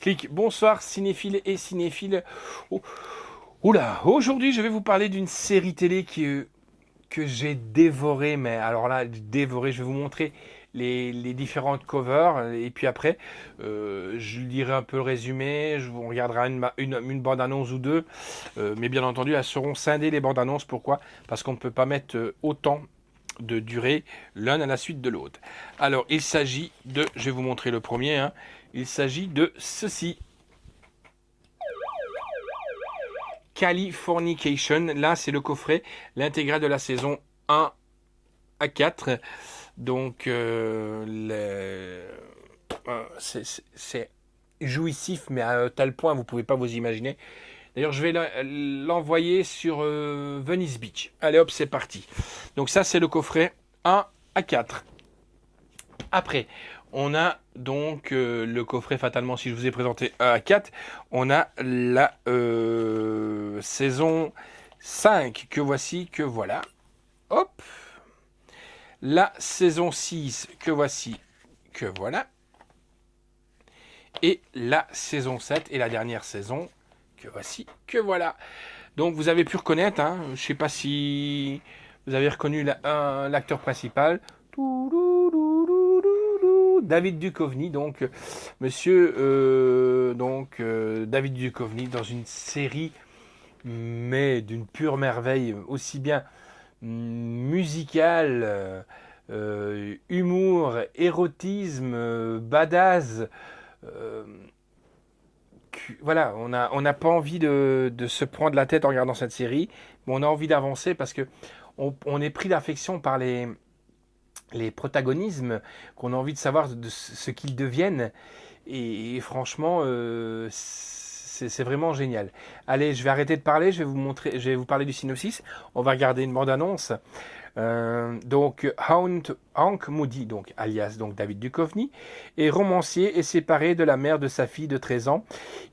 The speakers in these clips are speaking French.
Clic, bonsoir cinéphiles et cinéphiles. Oh, oula, aujourd'hui je vais vous parler d'une série télé que j'ai dévorée, mais alors là, dévorée, je vais vous montrer les différentes covers, et puis après, je lirai un peu le résumé, je vous regardera une bande-annonce ou deux, mais bien entendu, elles seront scindées les bandes-annonces, pourquoi? Parce qu'on ne peut pas mettre autant de durée l'un à la suite de l'autre. Alors, il s'agit de, je vais vous montrer le premier, hein, il s'agit de ceci. Californication, là c'est le coffret, l'intégrale de la saison 1 à 4. Donc c'est jouissif, mais à un tel point vous ne pouvez pas vous imaginer. D'ailleurs, je vais l'envoyer sur Venice Beach. Allez hop, c'est parti. Donc ça, c'est le coffret 1 à 4. Après, on a donc le coffret, fatalement, si je vous ai présenté 1 à 4, on a la saison 5 que voici, que voilà. Hop. La saison 6 que voici, que voilà. Et la saison 7 et la dernière saison que voici, que voilà. Donc vous avez pu reconnaître, hein, je ne sais pas si vous avez reconnu l'acteur principal, David Duchovny, donc monsieur David Duchovny dans une série, mais d'une pure merveille, aussi bien musicale, humour, érotisme, badass. Voilà, on n'a pas envie de se prendre la tête en regardant cette série, mais on a envie d'avancer parce que on est pris d'affection par les protagonismes, qu'on a envie de savoir de ce qu'ils deviennent. Et franchement, c'est vraiment génial. Allez, je vais arrêter de parler, je vais vous parler du synopsis. On va regarder une bande-annonce. Donc Hank Moody, donc alias donc David Duchovny, est romancier et séparé de la mère de sa fille de 13 ans.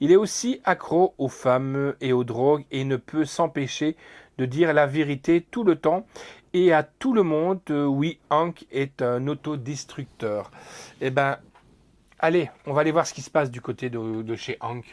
Il est aussi accro aux femmes et aux drogues et ne peut s'empêcher de dire la vérité tout le temps et à tout le monde. Oui, Hank est un autodestructeur. Eh ben, allez, on va aller voir ce qui se passe du côté de chez Hank.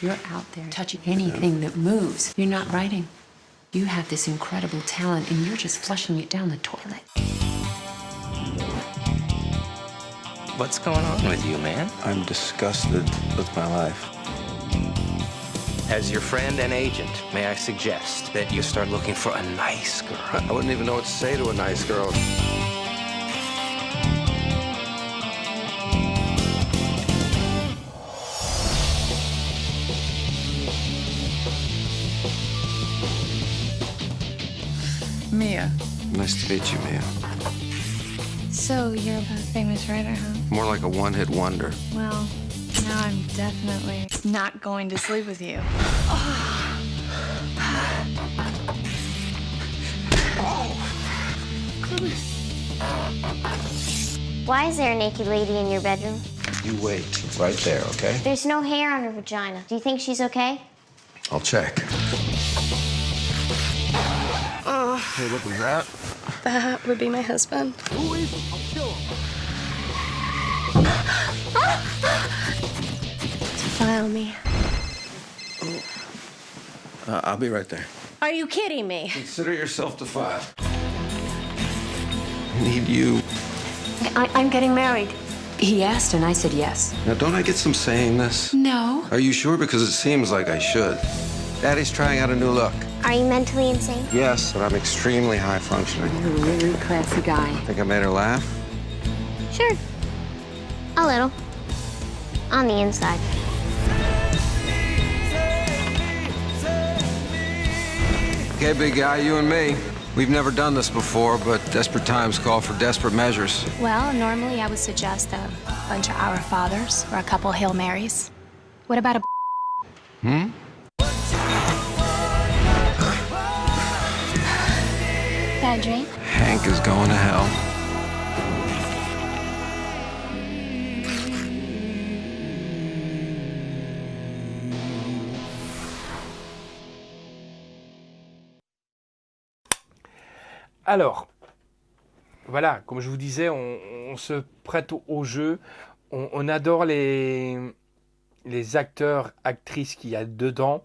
You're out there touching anything that moves. You're not writing. You have this incredible talent and you're just flushing it down the toilet. What's going on with you, man? I'm disgusted with my life. As your friend and agent, may I suggest that you start looking for a nice girl? I wouldn't even know what to say to a nice girl. Mia. Nice to meet you, Mia. So you're a famous writer, huh? More like a one-hit wonder. Well, now I'm definitely not going to sleep with you. Why is there a naked lady in your bedroom? You wait right there, okay? There's no hair on her vagina. Do you think she's okay? I'll check. Hey, what was that? That would be my husband. Who is he? I'll kill him. File me. I'll be right there. Are you kidding me? Consider yourself to file. I need you. I'm getting married. He asked and I said yes. Now, don't I get some saying this? No. Are you sure? Because it seems like I should. Daddy's trying out a new look. Are you mentally insane? Yes, but I'm extremely high functioning. You're a really classy guy. Think I made her laugh? Sure. A little. On the inside. Okay, big guy, you and me. We've never done this before, but desperate times call for desperate measures. Well, normally I would suggest a bunch of Our Fathers or a couple Hail Marys. What about a... bad dream? Hank is going to hell. Alors, voilà, comme je vous disais, on se prête au jeu. On adore les acteurs, actrices qu'il y a dedans.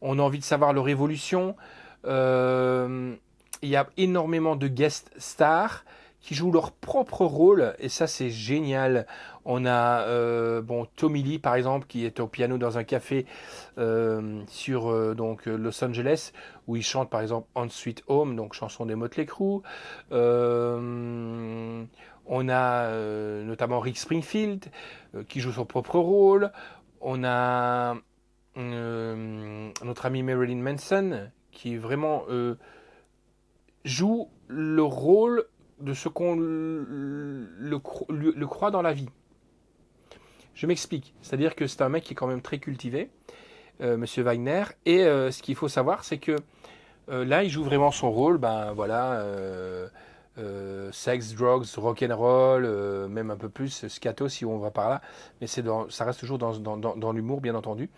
On a envie de savoir leur évolution. Il y a énormément de guest stars qui jouent leur propre rôle et ça c'est génial. On a Tommy Lee par exemple qui est au piano dans un café sur Los Angeles où il chante par exemple On Sweet Home, donc chanson des Motley Crue. On a notamment Rick Springfield qui joue son propre rôle. On a notre ami Marilyn Manson qui vraiment joue le rôle de ce qu'on le croit dans la vie. Je m'explique. C'est-à-dire que c'est un mec qui est quand même très cultivé, Monsieur Wagner. Et ce qu'il faut savoir, c'est que là, il joue vraiment son rôle. Sex, drugs, rock'n'roll, même un peu plus scato si on va par là. Mais ça reste toujours dans l'humour, bien entendu.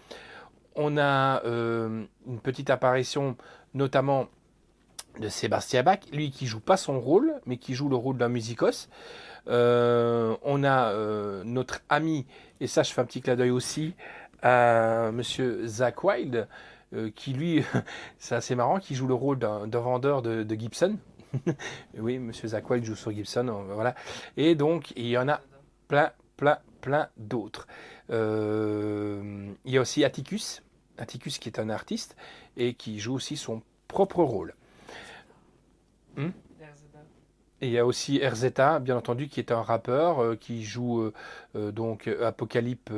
On a une petite apparition, notamment de Sébastien Bach, lui qui joue pas son rôle, mais qui joue le rôle d'un musicos. On a notre ami, et ça je fais un petit clin d'œil aussi, à Monsieur Zakk Wylde, qui lui, c'est assez marrant, qui joue le rôle d'un vendeur de Gibson. Oui, Monsieur Zakk Wylde joue sur Gibson, voilà. Et donc, il y en a plein d'autres. Il y a aussi Atticus qui est un artiste, et qui joue aussi son propre rôle. Et il y a aussi RZA, bien entendu, qui est un rappeur qui joue Apocalypse,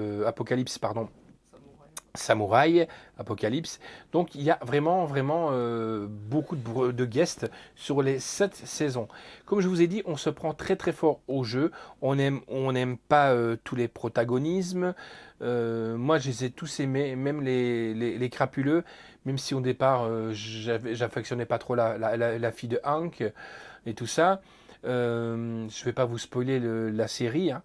Samouraï, Apocalypse. Donc il y a vraiment beaucoup de guests sur les 7 saisons. Comme je vous ai dit, on se prend très très fort au jeu. On n'aime pas tous les protagonismes. Moi, je les ai tous aimés, même les crapuleux. Même si au départ, j'affectionnais pas trop la fille de Hank et tout ça. Je vais pas vous spoiler la série, hein,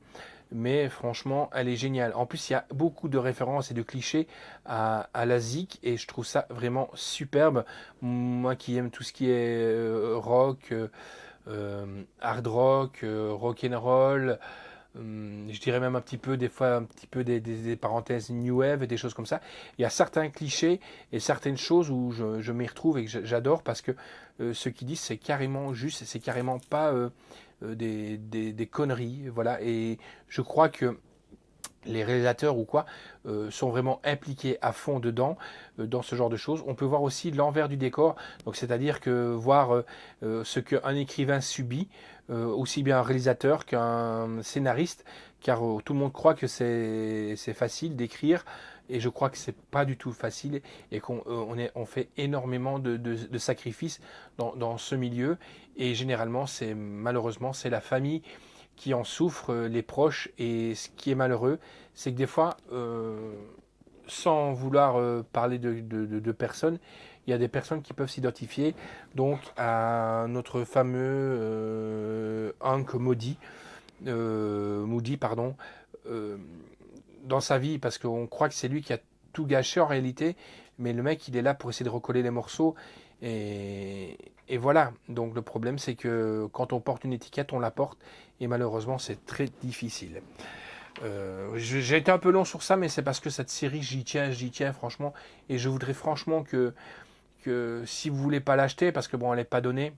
mais franchement, elle est géniale. En plus, il y a beaucoup de références et de clichés à la zik et je trouve ça vraiment superbe. Moi qui aime tout ce qui est rock, hard rock, rock'n'roll. Je dirais même un petit peu des parenthèses new wave et des choses comme ça. Il y a certains clichés et certaines choses où je m'y retrouve et que j'adore parce que ce qu'ils disent c'est carrément juste, c'est carrément pas des conneries, voilà. Et je crois que les réalisateurs ou quoi sont vraiment impliqués à fond dedans dans ce genre de choses. On peut voir aussi l'envers du décor, donc c'est-à-dire que voir ce qu'un écrivain subit, aussi bien un réalisateur qu'un scénariste, car tout le monde croit que c'est facile d'écrire et je crois que c'est pas du tout facile et on fait énormément de sacrifices dans ce milieu et généralement malheureusement c'est la famille qui en souffrent, les proches. Et ce qui est malheureux, c'est que des fois, sans vouloir parler de personnes, il y a des personnes qui peuvent s'identifier donc à notre fameux Hank Moody, dans sa vie, parce qu'on croit que c'est lui qui a tout gâché en réalité, mais le mec, il est là pour essayer de recoller les morceaux. Et voilà, donc le problème c'est que quand on porte une étiquette, on la porte et malheureusement c'est très difficile. J'ai été un peu long sur ça, mais c'est parce que cette série j'y tiens franchement et je voudrais franchement que si vous voulez pas l'acheter, parce que bon elle n'est pas donnée,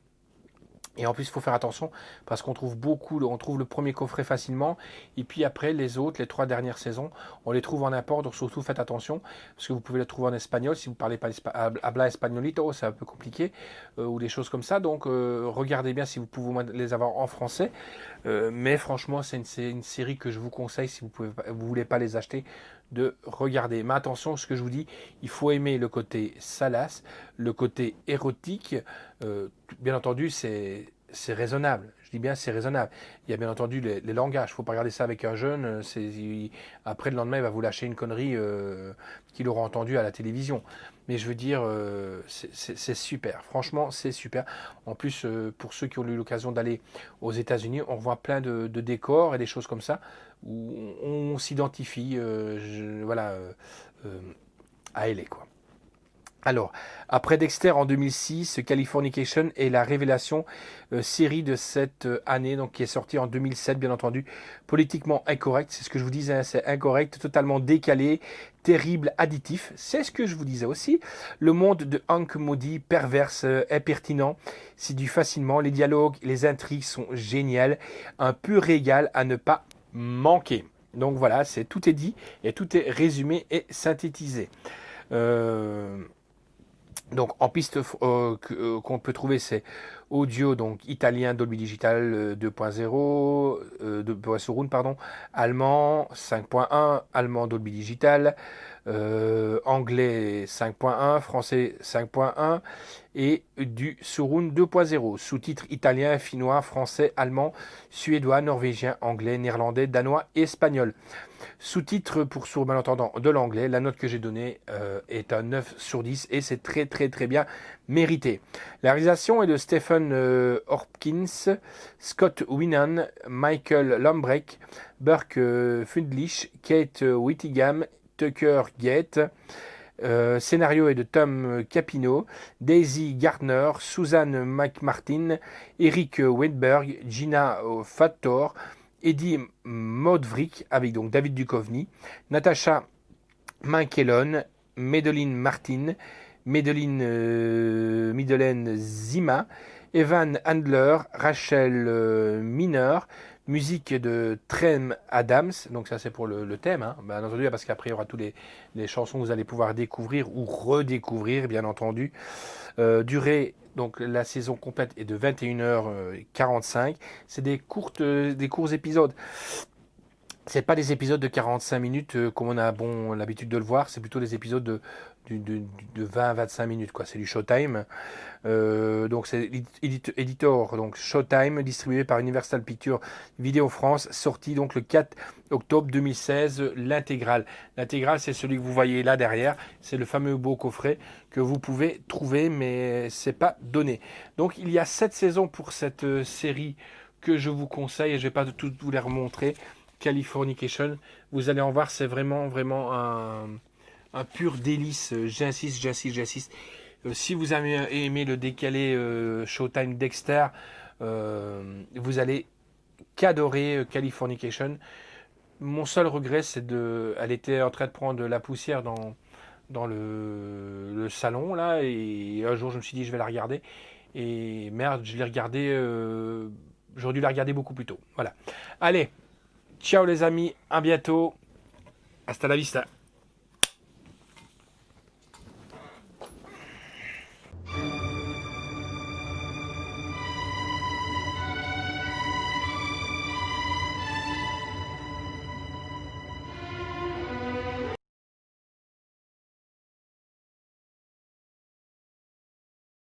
et en plus, il faut faire attention parce qu'on trouve on trouve le premier coffret facilement. Et puis après, les 3 dernières saisons, on les trouve en import. Donc surtout, faites attention parce que vous pouvez les trouver en espagnol. Si vous ne parlez pas habla espagnolito, c'est un peu compliqué ou des choses comme ça. Donc regardez bien si vous pouvez les avoir en français. Mais franchement, c'est une série que je vous conseille si vous voulez pas les acheter, de regarder. Mais attention, ce que je vous dis, il faut aimer le côté salace, le côté érotique. Bien entendu, c'est c'est raisonnable. Je dis bien c'est raisonnable. Il y a bien entendu les langages. Il ne faut pas regarder ça avec un jeune. Après, le lendemain, il va vous lâcher une connerie qu'il aura entendue à la télévision. Mais je veux dire, c'est super. Franchement, c'est super. En plus, pour ceux qui ont eu l'occasion d'aller aux États-Unis, on voit plein de décors et des choses comme ça où on s'identifie à LA, quoi. Alors, après Dexter en 2006, Californication est la révélation série de cette année, donc qui est sortie en 2007, bien entendu. Politiquement incorrect, c'est ce que je vous disais, hein, c'est incorrect, totalement décalé, terrible, additif. C'est ce que je vous disais aussi. Le monde de Hank Moody, perverse, impertinent, séduit facilement. Les dialogues, les intrigues sont géniales. Un pur régal à ne pas manquer. Donc voilà, tout est dit et tout est résumé et synthétisé. Donc en piste qu'on peut trouver, c'est audio, donc italien Dolby Digital 2.0, Surround, pardon, allemand 5.1, allemand Dolby Digital, anglais 5.1, français 5.1 et du Surround 2.0, sous-titres italien, finnois, français, allemand, suédois, norvégien, anglais, néerlandais, danois et espagnol. Sous-titres pour sourds malentendants de l'anglais, la note que j'ai donnée est un 9 sur 10 et c'est très très très bien mérité. La réalisation est de Stephen Hopkins, Scott Winan, Michael Lambrecht, Burke Fundlich, Kate Whittingham, Tucker Gate. Scénario est de Tom Capino, Daisy Gardner, Susan McMartin, Eric Weinberg, Gina Fattor, Eddie Modvrick avec donc David Duchovny, Natasha Minkellon, Madeline Martin, Madeleine Zima, Evan Handler, Rachel Miner, musique de Trem Adams, donc ça c'est pour le thème, hein, bien entendu, parce qu'après il y aura toutes les chansons que vous allez pouvoir découvrir ou redécouvrir, bien entendu. Durée, donc la saison complète est de 21h45, c'est des courts épisodes. C'est pas des épisodes de 45 minutes comme on a l'habitude de le voir, c'est plutôt des épisodes de 20-25 minutes, quoi. C'est du Showtime. Donc c'est éditeur, donc Showtime, distribué par Universal Pictures Vidéo France, sorti donc le 4 octobre 2016, l'intégrale. L'intégrale, c'est celui que vous voyez là derrière, c'est le fameux beau coffret que vous pouvez trouver, mais c'est pas donné. Donc il y a 7 saisons pour cette série que je vous conseille, et je vais pas tout vous les remontrer. Californication, vous allez en voir, c'est vraiment un pur délice. J'insiste. Si vous avez aimé le décalé Showtime Dexter, vous allez qu'adorer Californication. Mon seul regret, elle était en train de prendre de la poussière dans le salon là, et un jour je me suis dit je vais la regarder, et merde, je l'ai regardée, j'aurais dû la regarder beaucoup plus tôt. Voilà. Allez. Ciao les amis, à bientôt, hasta la vista.